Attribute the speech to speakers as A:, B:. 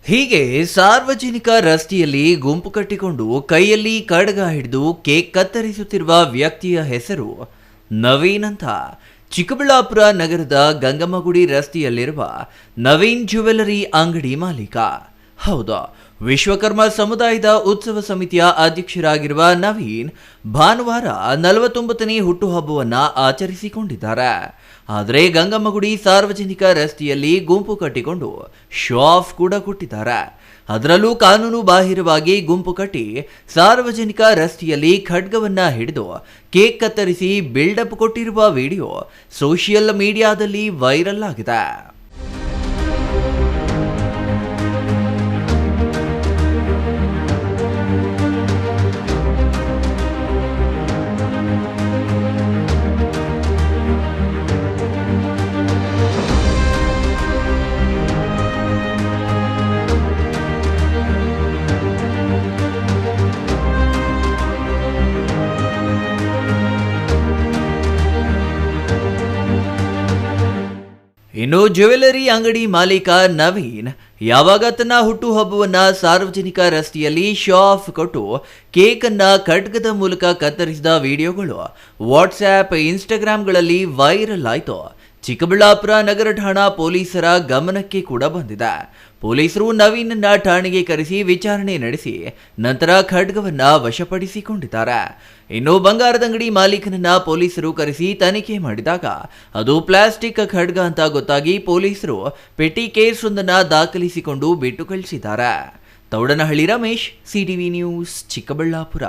A: ಹೀಗೆ ಸಾರ್ವಜನಿಕ ರಸ್ತೆಯಲ್ಲಿ ಗುಂಪು ಕಟ್ಟಿಕೊಂಡು ಕೈಯಲ್ಲಿ ಕಡಗ ಹಿಡಿದು ಕೇಕ್ ಕತ್ತರಿಸುತ್ತಿರುವ ವ್ಯಕ್ತಿಯ ಹೆಸರು ನವೀನ್ ಅಂತ. ಚಿಕ್ಕಬಳ್ಳಾಪುರ ನಗರದ ಗಂಗಮ್ಮಗುಡಿ ರಸ್ತೆಯಲ್ಲಿರುವ ನವೀನ್ ಜ್ಯುವೆಲರಿ ಅಂಗಡಿ ಮಾಲೀಕ. ಹೌದು, ವಿಶ್ವಕರ್ಮ ಸಮುದಾಯದ ಉತ್ಸವ ಸಮಿತಿಯ ಅಧ್ಯಕ್ಷರಾಗಿರುವ ನವೀನ್ ಭಾನುವಾರ 49ನೇ ಹುಟ್ಟುಹಬ್ಬವನ್ನು ಆಚರಿಸಿಕೊಂಡಿದ್ದಾರೆ. ಆದರೆ ಗಂಗಮ್ಮಗುಡಿ ಸಾರ್ವಜನಿಕ ರಸ್ತೆಯಲ್ಲಿ ಗುಂಪು ಕಟ್ಟಿಕೊಂಡು ಶೋ ಆಫ್ ಕೂಡ ಕೊಟ್ಟಿದ್ದಾರೆ. ಅದರಲ್ಲೂ ಕಾನೂನು ಬಾಹಿರವಾಗಿ ಗುಂಪು ಕಟ್ಟಿ ಸಾರ್ವಜನಿಕ ರಸ್ತೆಯಲ್ಲಿ ಖಡ್ಗವನ್ನ ಹಿಡಿದು ಕೇಕ್ ಕತ್ತರಿಸಿ ಬಿಲ್ಡಪ್ ಕೊಟ್ಟಿರುವ ವಿಡಿಯೋ ಸೋಷಿಯಲ್ ಮೀಡಿಯಾದಲ್ಲಿ ವೈರಲ್ ಆಗಿದೆ. ಇನ್ನು ಜ್ಯುವೆಲರಿ ಅಂಗಡಿ ಮಾಲೀಕ ನವೀನ್ ಯಾವಾಗ ತನ್ನ ಹುಟ್ಟುಹಬ್ಬವನ್ನ ಸಾರ್ವಜನಿಕ ರಸ್ತೆಯಲ್ಲಿ ಶೋ ಆಫ್ ಕೊಟ್ಟು ಕೇಕ್ ಅನ್ನ ಖಡ್ಗದ ಮೂಲಕ ಕತ್ತರಿಸಿದ ವಿಡಿಯೋಗಳು ವಾಟ್ಸ್ಆಪ್, ಇನ್ಸ್ಟಾಗ್ರಾಂಗಳಲ್ಲಿ ವೈರಲ್ ಆಯಿತು. ಚಿಕ್ಕಬಳ್ಳಾಪುರ ನಗರ ಠಾಣಾ ಪೊಲೀಸರ ಗಮನಕ್ಕೆ ಕೂಡ ಬಂದಿದೆ. ಪೊಲೀಸರು ನವೀನನ್ನ ಠಾಣೆಗೆ ಕರೆಸಿ ವಿಚಾರಣೆ ನಡೆಸಿ ನಂತರ ಖಡ್ಗವನ್ನ ವಶಪಡಿಸಿಕೊಂಡಿದ್ದಾರೆ. ಇನ್ನು ಬಂಗಾರದ ಅಂಗಡಿ ಮಾಲೀಕನನ್ನ ಪೊಲೀಸರು ಕರೆಸಿ ತನಿಖೆ ಮಾಡಿದಾಗ ಅದು ಪ್ಲಾಸ್ಟಿಕ್ ಖಡ್ಗ ಅಂತ ಗೊತ್ತಾಗಿ ಪೊಲೀಸರು ಪೆಟ್ಟಿ ಕೇಸ್ ಒಂದನ್ನ ದಾಖಲಿಸಿಕೊಂಡು ಬಿಟ್ಟು ಕಳಿಸಿದ್ದಾರೆ. Thoudanahalli Ramesh, CTV news, Chikkaballapur.